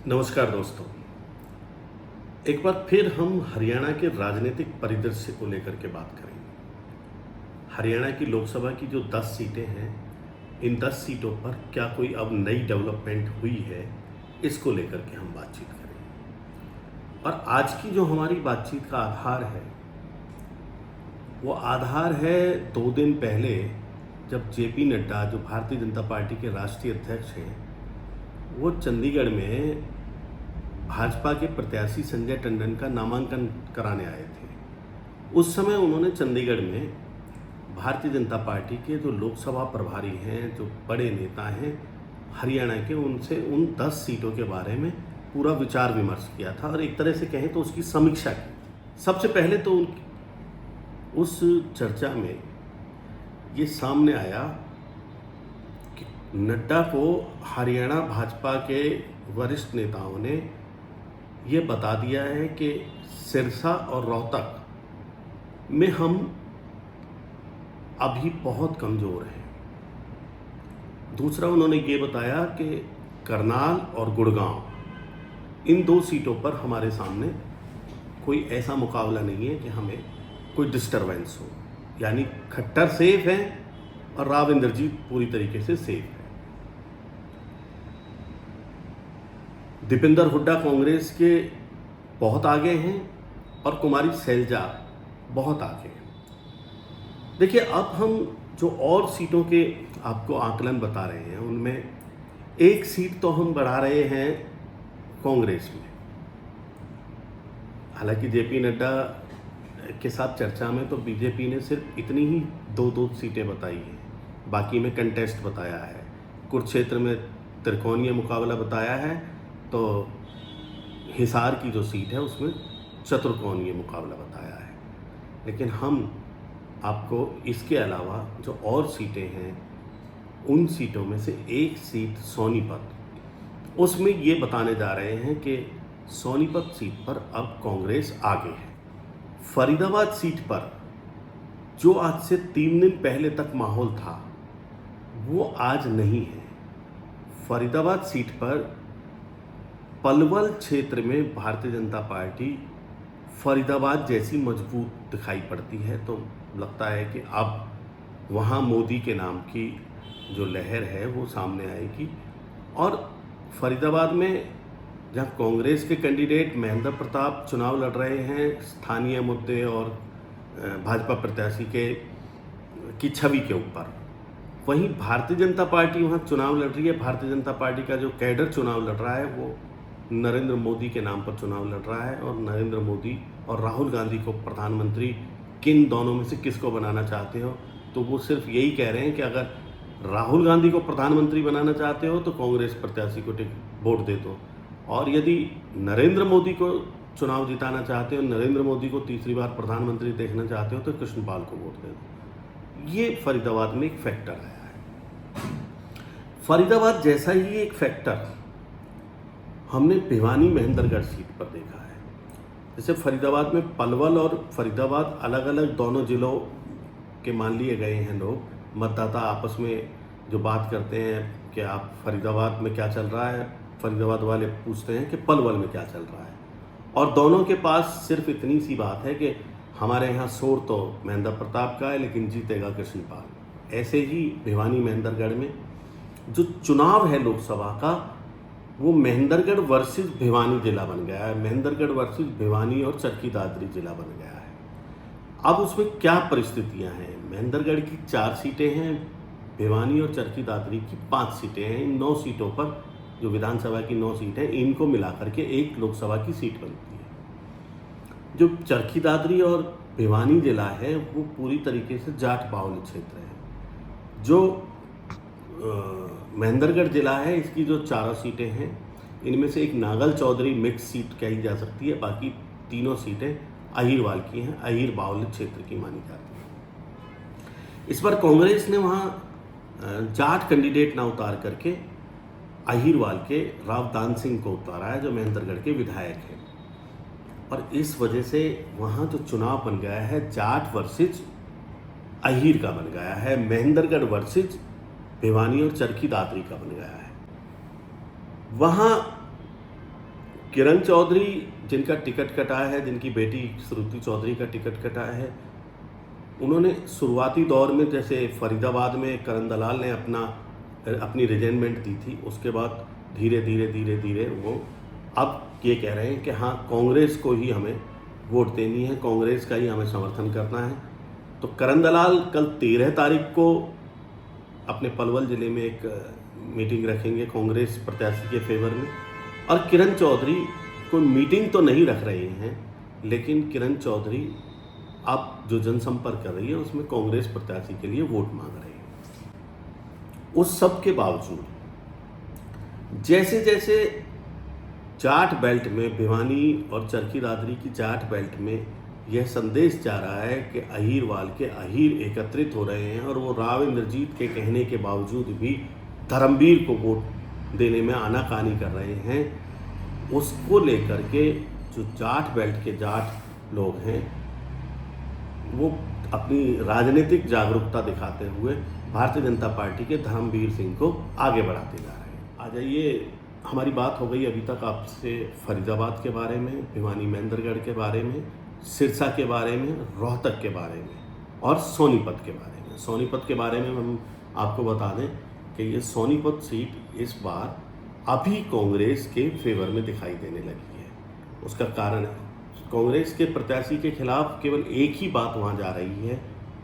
नमस्कार दोस्तों। एक बार फिर हम हरियाणा के राजनीतिक परिदृश्य को लेकर के बात करेंगे। हरियाणा की लोकसभा की जो 10 सीटें हैं, इन 10 सीटों पर क्या कोई अब नई डेवलपमेंट हुई है, इसको लेकर के हम बातचीत करेंगे। और आज की जो हमारी बातचीत का आधार है, वो आधार है 2 दिन पहले जब जेपी नड्डा, जो भारतीय जनता पार्टी के राष्ट्रीय अध्यक्ष हैं, वो चंडीगढ़ में भाजपा के प्रत्याशी संजय टंडन का नामांकन कराने आए थे। उस समय उन्होंने चंडीगढ़ में भारतीय जनता पार्टी के जो लोकसभा प्रभारी हैं, जो बड़े नेता हैं हरियाणा के, उनसे उन 10 सीटों के बारे में पूरा विचार विमर्श किया था और एक तरह से कहें तो उसकी समीक्षा की। सबसे पहले तो उस चर्चा में ये सामने आया कि नड्डा को हरियाणा भाजपा के वरिष्ठ नेताओं ने ये बता दिया है कि सिरसा और रोहतक में हम अभी बहुत कमज़ोर हैं। दूसरा, उन्होंने ये बताया कि करनाल और गुड़गांव, इन 2 सीटों पर हमारे सामने कोई ऐसा मुकाबला नहीं है कि हमें कोई डिस्टरबेंस हो। यानी खट्टर सेफ है और राव इंद्रजीत पूरी तरीके से सेफ है। दीपेंद्र हुड्डा कांग्रेस के बहुत आगे हैं और कुमारी शैलजा बहुत आगे हैं। देखिए, अब हम जो और सीटों के आपको आकलन बता रहे हैं, उनमें एक सीट तो हम बढ़ा रहे हैं कांग्रेस में। हालांकि जेपी नड्डा के साथ चर्चा में तो बीजेपी ने सिर्फ इतनी ही 2-2 सीटें बताई हैं, बाकी में कंटेस्ट बताया है। कुरुक्षेत्र में त्रिकोणीय मुकाबला बताया है, तो हिसार की जो सीट है उसमें चतुर्कोणीय मुकाबला बताया है। लेकिन हम आपको इसके अलावा जो और सीटें हैं, उन सीटों में से एक सीट सोनीपत, उसमें ये बताने जा रहे हैं कि सोनीपत सीट पर अब कांग्रेस आगे है। फरीदाबाद सीट पर जो आज से 3 दिन पहले तक माहौल था, वो आज नहीं है। फरीदाबाद सीट पर पलवल क्षेत्र में भारतीय जनता पार्टी फरीदाबाद जैसी मजबूत दिखाई पड़ती है, तो लगता है कि अब वहाँ मोदी के नाम की जो लहर है वो सामने आएगी। और फरीदाबाद में जहाँ कांग्रेस के कैंडिडेट महेंद्र प्रताप चुनाव लड़ रहे हैं स्थानीय मुद्दे और भाजपा प्रत्याशी की छवि के ऊपर, वहीं भारतीय जनता पार्टी वहाँ चुनाव लड़ रही है। भारतीय जनता पार्टी का जो कैडर चुनाव लड़ रहा है वो नरेंद्र मोदी के नाम पर चुनाव लड़ रहा है, और नरेंद्र मोदी और राहुल गांधी को प्रधानमंत्री किन दोनों में से किसको बनाना चाहते हो, तो वो सिर्फ यही कह रहे हैं कि अगर राहुल गांधी को प्रधानमंत्री बनाना चाहते हो तो कांग्रेस प्रत्याशी को वोट दे दो, और यदि नरेंद्र मोदी को चुनाव जिताना चाहते हो, नरेंद्र मोदी को तीसरी बार प्रधानमंत्री देखना चाहते हो, तो कृष्णपाल को वोट दे दो। ये फरीदाबाद में एक फैक्टर आया है। फरीदाबाद जैसा ही एक फैक्टर हमने भिवानी महेंद्रगढ़ सीट पर देखा है। जैसे फरीदाबाद में पलवल और फरीदाबाद अलग अलग दोनों जिलों के मान लिए गए हैं लोग। मतदाता आपस में जो बात करते हैं कि आप फरीदाबाद में क्या चल रहा है, फरीदाबाद वाले पूछते हैं कि पलवल में क्या चल रहा है, और दोनों के पास सिर्फ इतनी सी बात है कि हमारे यहाँ शोर तो महेंद्र प्रताप का है लेकिन जीतेगा कृष्णपाल। ऐसे ही भिवानी महेंद्रगढ़ में जो चुनाव है लोकसभा का, वो महेंद्रगढ़ वर्सेस भिवानी जिला बन गया है। महेंद्रगढ़ वर्सेस भिवानी और चरखी दादरी जिला बन गया है। अब उसमें क्या परिस्थितियां हैं? महेंद्रगढ़ की 4 सीटें हैं, भिवानी और चरखी दादरी की 5 सीटें हैं। इन 9 सीटों पर, जो विधानसभा की 9 सीटें, इनको मिलाकर के एक लोकसभा की सीट बनती है। जो चरखी दादरी और भिवानी जिला है वो पूरी तरीके से जाट बाहुल्य क्षेत्र है। जो महेंद्रगढ़ जिला है, इसकी जो 4 सीटें हैं, इनमें से एक नागल चौधरी मिक्स सीट कही जा सकती है, बाकी तीनों सीटें अहीरवाल की हैं, अहीर बाहुल्य क्षेत्र की मानी जाती है। इस बार कांग्रेस ने वहाँ जाट कैंडिडेट ना उतार करके अहीरवाल के राव दान सिंह को उतारा है, जो महेंद्रगढ़ के विधायक हैं, और इस वजह से वहाँ जो चुनाव बन गया है जाट वर्सेज अहीर का बन गया है, महेंद्रगढ़ वर्सेज भिवानी और चरखी दादरी का बन गया है। वहाँ किरण चौधरी जिनका टिकट कटा है, जिनकी बेटी श्रुति चौधरी का टिकट कटा है, उन्होंने शुरुआती दौर में जैसे फरीदाबाद में करण दलाल ने अपनी रिजाइनमेंट दी थी, उसके बाद धीरे धीरे वो अब ये कह रहे हैं कि हाँ कांग्रेस को ही हमें वोट देनी है, कांग्रेस का ही हमें समर्थन करना है। तो करण दलाल कल 13 तारीख को अपने पलवल ज़िले में एक मीटिंग रखेंगे कांग्रेस प्रत्याशी के फेवर में, और किरण चौधरी कोई मीटिंग तो नहीं रख रहे हैं, लेकिन किरण चौधरी अब जो जनसंपर्क कर रही है उसमें कांग्रेस प्रत्याशी के लिए वोट मांग रही है। उस सब के बावजूद जैसे जैसे जाट बेल्ट में, भिवानी और चरखी दादरी की जाट बेल्ट में यह संदेश जा रहा है कि अहीरवाल के अहीर एकत्रित हो रहे हैं और वो राव इंद्रजीत के कहने के बावजूद भी धर्मवीर को वोट देने में आनाकानी कर रहे हैं, उसको लेकर के जो जाट बेल्ट के जाट लोग हैं वो अपनी राजनीतिक जागरूकता दिखाते हुए भारतीय जनता पार्टी के धर्मवीर सिंह को आगे बढ़ाते जा रहे हैं। आ जाइए, हमारी बात हो गई अभी तक आपसे फरीदाबाद के बारे में, भिवानी महेंद्रगढ़ के बारे में, सिरसा के बारे में, रोहतक के बारे में और सोनीपत के बारे में। सोनीपत के बारे में हम आपको बता दें कि ये सोनीपत सीट इस बार अभी कांग्रेस के फेवर में दिखाई देने लगी है। उसका कारण है कांग्रेस के प्रत्याशी के खिलाफ केवल एक ही बात वहाँ जा रही है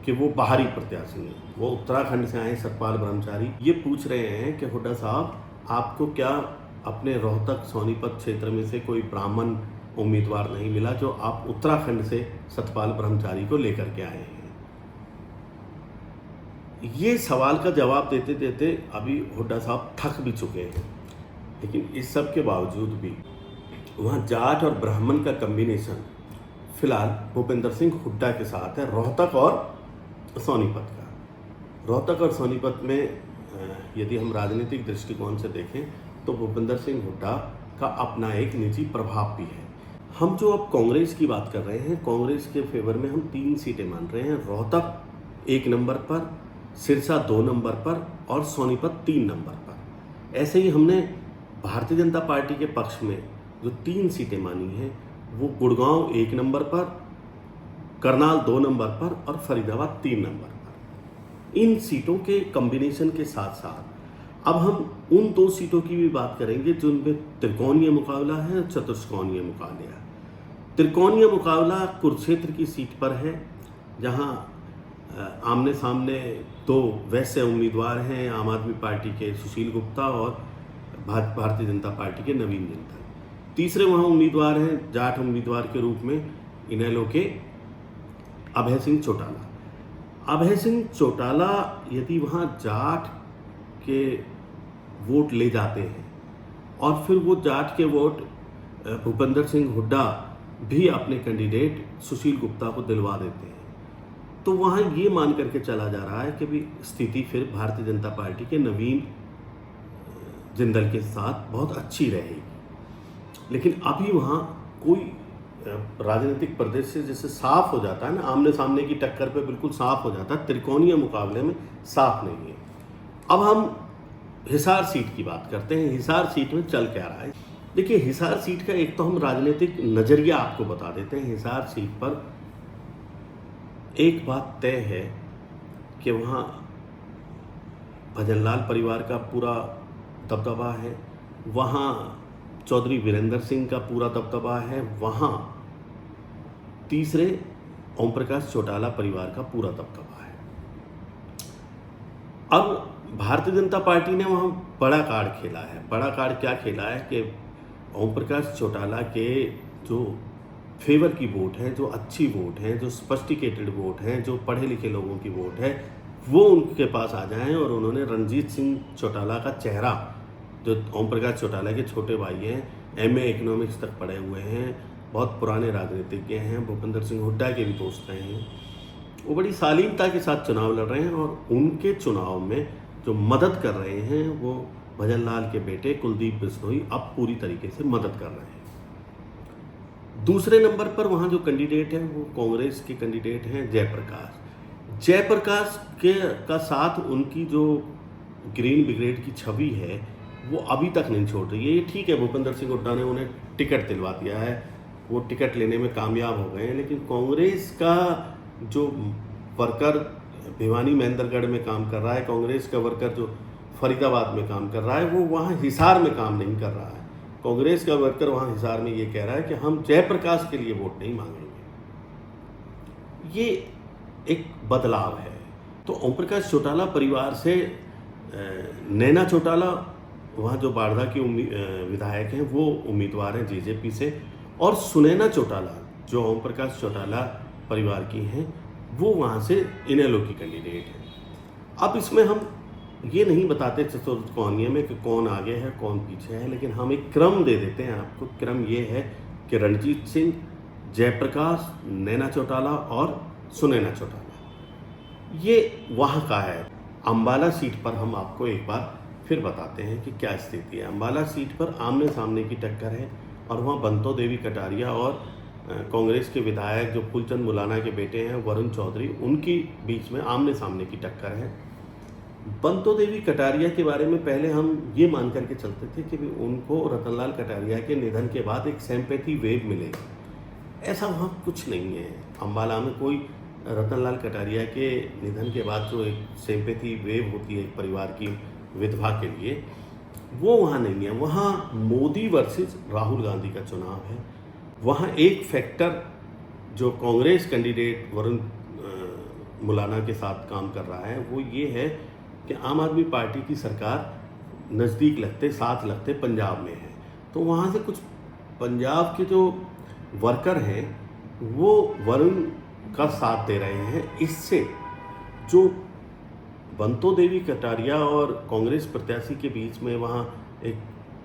कि वो बाहरी प्रत्याशी हैं, वो उत्तराखंड से आए सतपाल ब्रह्मचारी। ये पूछ रहे हैं कि हुड्डा साहब, आपको क्या अपने रोहतक सोनीपत क्षेत्र में से कोई ब्राह्मण उम्मीदवार नहीं मिला जो आप उत्तराखंड से सतपाल ब्रह्मचारी को लेकर के आए हैं? ये सवाल का जवाब देते देते अभी हुड्डा साहब थक भी चुके हैं, लेकिन इस सब के बावजूद भी वहाँ जाट और ब्राह्मण का कम्बिनेशन फिलहाल भूपेंद्र सिंह हुड्डा के साथ है, रोहतक और सोनीपत का। रोहतक और सोनीपत में यदि हम राजनीतिक दृष्टिकोण से देखें तो भूपेंद्र सिंह हुड्डा का अपना एक निजी प्रभाव भी है। हम जो अब कांग्रेस की बात कर रहे हैं, कांग्रेस के फेवर में हम 3 सीटें मान रहे हैं। रोहतक 1 नंबर पर, सिरसा 2 नंबर पर और सोनीपत 3 नंबर पर। ऐसे ही हमने भारतीय जनता पार्टी के पक्ष में जो 3 सीटें मानी हैं वो गुड़गांव 1 नंबर पर, करनाल 2 नंबर पर और फरीदाबाद 3 नंबर पर। इन सीटों के कॉम्बिनेशन के साथ साथ अब हम उन 2 सीटों की भी बात करेंगे जिनमें त्रिकोणीय मुकाबला है, चतुष्कोणीय मुकाबला है। त्रिकोणीय मुकाबला कुरुक्षेत्र की सीट पर है, जहां आमने सामने 2 वैसे उम्मीदवार हैं, आम आदमी पार्टी के सुशील गुप्ता और भारतीय जनता पार्टी के नवीन जिंदल। तीसरे वहाँ उम्मीदवार हैं जाट उम्मीदवार के रूप में इनेलो के अभय सिंह चौटाला। अभय सिंह चौटाला यदि वहाँ जाट के वोट ले जाते हैं और फिर वो जाट के वोट भूपेंद्र सिंह हुड्डा भी अपने कैंडिडेट सुशील गुप्ता को दिलवा देते हैं, तो वहाँ ये मान करके चला जा रहा है कि भी स्थिति फिर भारतीय जनता पार्टी के नवीन जिंदल के साथ बहुत अच्छी रहेगी। लेकिन अभी वहाँ कोई राजनीतिक परिदृश्य जैसे साफ हो जाता है ना, आमने सामने की टक्कर पे बिल्कुल साफ हो जाता है, त्रिकोणीय मुकाबले में साफ नहीं है। अब हम हिसार सीट की बात करते हैं। हिसार सीट में चल क्या रहा है? देखिए, हिसार सीट का एक तो हम राजनीतिक नज़रिया आपको बता देते हैं। हिसार सीट पर एक बात तय है कि वहाँ भजनलाल परिवार का पूरा दबदबा है, वहाँ चौधरी वीरेंद्र सिंह का पूरा दबदबा है, वहाँ तीसरे ओम प्रकाश चौटाला परिवार का पूरा दबदबा है। अब भारतीय जनता पार्टी ने वहाँ बड़ा कार्ड खेला है। बड़ा कार्ड क्या खेला है कि ओम प्रकाश चौटाला के जो फेवर की वोट है, जो अच्छी वोट है, जो स्पष्टिकेटेड वोट है, जो पढ़े लिखे लोगों की वोट है, वो उनके पास आ जाएं और उन्होंने रणजीत सिंह चौटाला का चेहरा, जो ओम प्रकाश चौटाला के छोटे भाई हैं, MA इकोनॉमिक्स तक पढ़े हुए हैं, बहुत पुराने राजनीतिज्ञ हैं, भूपेंद्र सिंह हुड्डा के भी दोस्त रहे हैं, वो बड़ी शालीनता के साथ चुनाव लड़ रहे हैं और उनके चुनाव में जो मदद कर रहे हैं वो भजनलाल के बेटे कुलदीप बिश्नोई अब पूरी तरीके से मदद कर रहे हैं। दूसरे नंबर पर वहाँ जो कैंडिडेट हैं वो कांग्रेस के कैंडिडेट हैं जयप्रकाश। जयप्रकाश के का साथ उनकी जो ग्रीन ब्रिगेड की छवि है वो अभी तक नहीं छोड़ रही है। ये ठीक है, भूपेंद्र सिंह हुड्डा ने उन्हें टिकट दिलवा दिया है, वो टिकट लेने में कामयाब हो गए हैं, लेकिन कांग्रेस का जो वर्कर भिवानी महेंद्रगढ़ में काम कर रहा है, कांग्रेस का वर्कर जो फरीदाबाद में काम कर रहा है, वो वहाँ हिसार में काम नहीं कर रहा है। कांग्रेस का वर्कर वहाँ हिसार में ये कह रहा है कि हम जयप्रकाश के लिए वोट नहीं मांगेंगे। ये एक बदलाव है। तो ओम प्रकाश चौटाला परिवार से नैना चौटाला वहाँ जो बाढ़ा की विधायक हैं वो उम्मीदवार हैं जेजेपी से, और सुनैना चौटाला जो ओम प्रकाश चौटाला परिवार की हैं वो वहाँ से इनेलो की कैंडिडेट हैं। अब इसमें हम ये नहीं बताते चतुर्थ कोणीय में कि कौन आगे है कौन पीछे है, लेकिन हम एक क्रम दे देते हैं आपको। क्रम ये है कि रणजीत सिंह, जयप्रकाश, नैना चौटाला और सुनैना चौटाला, ये वहाँ का है। अंबाला सीट पर हम आपको एक बार फिर बताते हैं कि क्या स्थिति है। अंबाला सीट पर आमने सामने की टक्कर है, और वहाँ बंतो देवी कटारिया और कांग्रेस के विधायक जो फूलचंद मुलाना के बेटे हैं वरुण चौधरी, उनकी बीच में आमने सामने की टक्कर है। बंतो देवी कटारिया के बारे में पहले हम ये मान करके चलते थे कि उनको रतनलाल कटारिया के निधन के बाद एक सिंपैथी वेव मिलेगी। ऐसा वहाँ कुछ नहीं है। अंबाला में कोई रतनलाल कटारिया के निधन के बाद जो एक सिंपैथी वेव होती है एक परिवार की विधवा के लिए, वो वहाँ नहीं है। वहाँ मोदी वर्सेस राहुल गांधी का चुनाव है। वहाँ एक फैक्टर जो कांग्रेस कैंडिडेट वरुण मुलाना के साथ काम कर रहा है वो ये है कि आम आदमी पार्टी की सरकार नज़दीक लगते, साथ लगते पंजाब में है, तो वहाँ से कुछ पंजाब के जो वर्कर हैं वो वरुण का साथ दे रहे हैं। इससे जो बंतो देवी कटारिया और कांग्रेस प्रत्याशी के बीच में वहाँ एक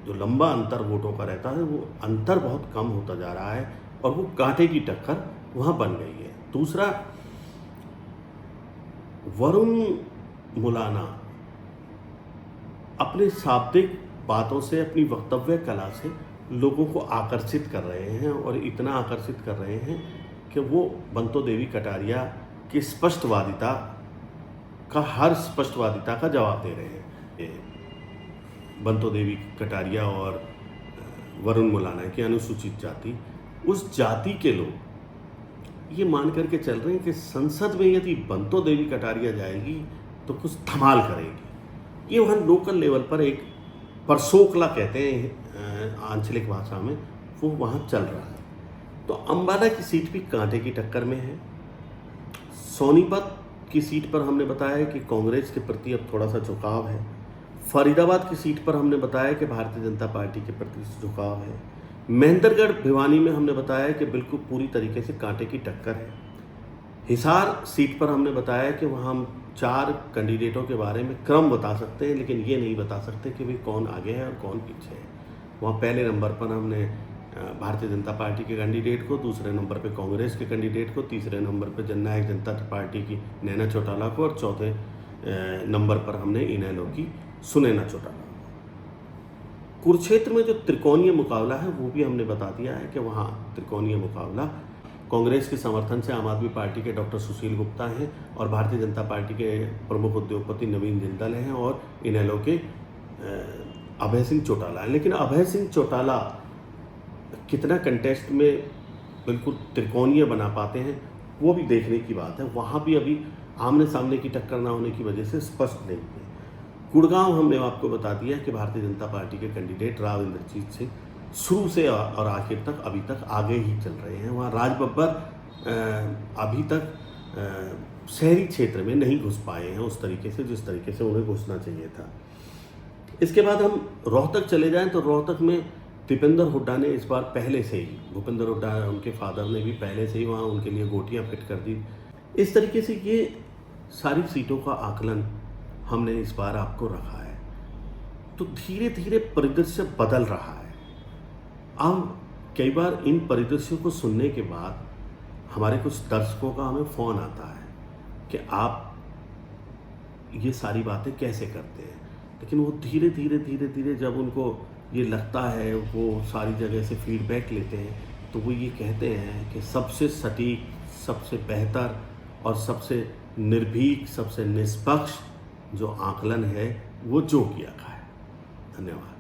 जो लंबा अंतर वोटों का रहता है वो अंतर बहुत कम होता जा रहा है, और वो कांटे की टक्कर वहाँ बन गई है। दूसरा, वरुण मुलाना अपने शाब्दिक बातों से, अपनी वक्तव्य कला से लोगों को आकर्षित कर रहे हैं, और इतना आकर्षित कर रहे हैं कि वो बंतो देवी कटारिया की स्पष्टवादिता का, हर स्पष्टवादिता का जवाब दे रहे हैं। बंतो देवी कटारिया और वरुण मुलाना की अनुसूचित जाति, उस जाति के लोग ये मान करके चल रहे हैं कि संसद में यदि बंतो देवी कटारिया जाएगी तो कुछ धमाल करेगी। ये वहाँ लोकल लेवल पर एक परसोकला कहते हैं आंचलिक भाषा में, वो वहाँ चल रहा है। तो अंबाला की सीट भी कांटे की टक्कर में है। सोनीपत की सीट पर हमने बताया कि कांग्रेस के प्रति अब थोड़ा सा झुकाव है। फरीदाबाद की सीट पर हमने बताया कि भारतीय जनता पार्टी के प्रति झुकाव है। महेंद्रगढ़ भिवानी में हमने बताया कि बिल्कुल पूरी तरीके से कांटे की टक्कर है। हिसार सीट पर हमने बताया कि वहाँ हम 4 कैंडिडेटों के बारे में क्रम बता सकते हैं, लेकिन ये नहीं बता सकते कि भाई कौन आगे है और कौन पीछे है। वहाँ पहले नंबर पर हमने भारतीय जनता पार्टी के कैंडिडेट को, दूसरे नंबर पे कांग्रेस के कैंडिडेट को, तीसरे नंबर पे जननायक जनता पार्टी की नैना चौटाला को, और चौथे नंबर पर हमने इनेलो की सुनैना चौटाला। कुरुक्षेत्र में जो त्रिकोणीय मुकाबला है वो भी हमने बता दिया है कि वहाँ त्रिकोणीय मुकाबला कांग्रेस के समर्थन से आम आदमी पार्टी के डॉक्टर सुशील गुप्ता हैं, और भारतीय जनता पार्टी के प्रमुख उद्योगपति नवीन जिंदल हैं, और इनेलो के अभय सिंह चौटाला हैं। लेकिन अभय सिंह चौटाला कितना कंटेस्ट में बिल्कुल त्रिकोणीय बना पाते हैं वो भी देखने की बात है। वहाँ भी अभी आमने सामने की टक्कर ना होने की वजह से स्पष्ट नहीं है। गुड़गांव हमने आपको बता दिया कि भारतीय जनता पार्टी के कैंडिडेट राव इंद्रजीत सिंह शुरू से और आखिर तक अभी तक आगे ही चल रहे हैं। वहाँ राज बब्बर अभी तक शहरी क्षेत्र में नहीं घुस पाए हैं उस तरीके से जिस तरीके से उन्हें घुसना चाहिए था। इसके बाद हम रोहतक चले जाएं तो रोहतक में दीपेंद्र हुड्डा ने इस बार पहले से ही, भूपेंद्र हुड्डा उनके फादर ने भी पहले से ही वहाँ उनके लिए गोटियाँ फिट कर दी। इस तरीके से ये सारी सीटों का आकलन हमने इस बार आपको रखा है। तो धीरे धीरे परिदृश्य बदल रहा है। अब कई बार इन परिदृश्यों को सुनने के बाद हमारे कुछ दर्शकों का हमें फ़ोन आता है कि आप ये सारी बातें कैसे करते हैं, लेकिन वो धीरे धीरे धीरे धीरे जब उनको ये लगता है, वो सारी जगह से फीडबैक लेते हैं, तो वो ये कहते हैं कि सबसे सटीक, सबसे बेहतर और सबसे निर्भीक, सबसे निष्पक्ष जो आकलन है वो जो किया का है। धन्यवाद।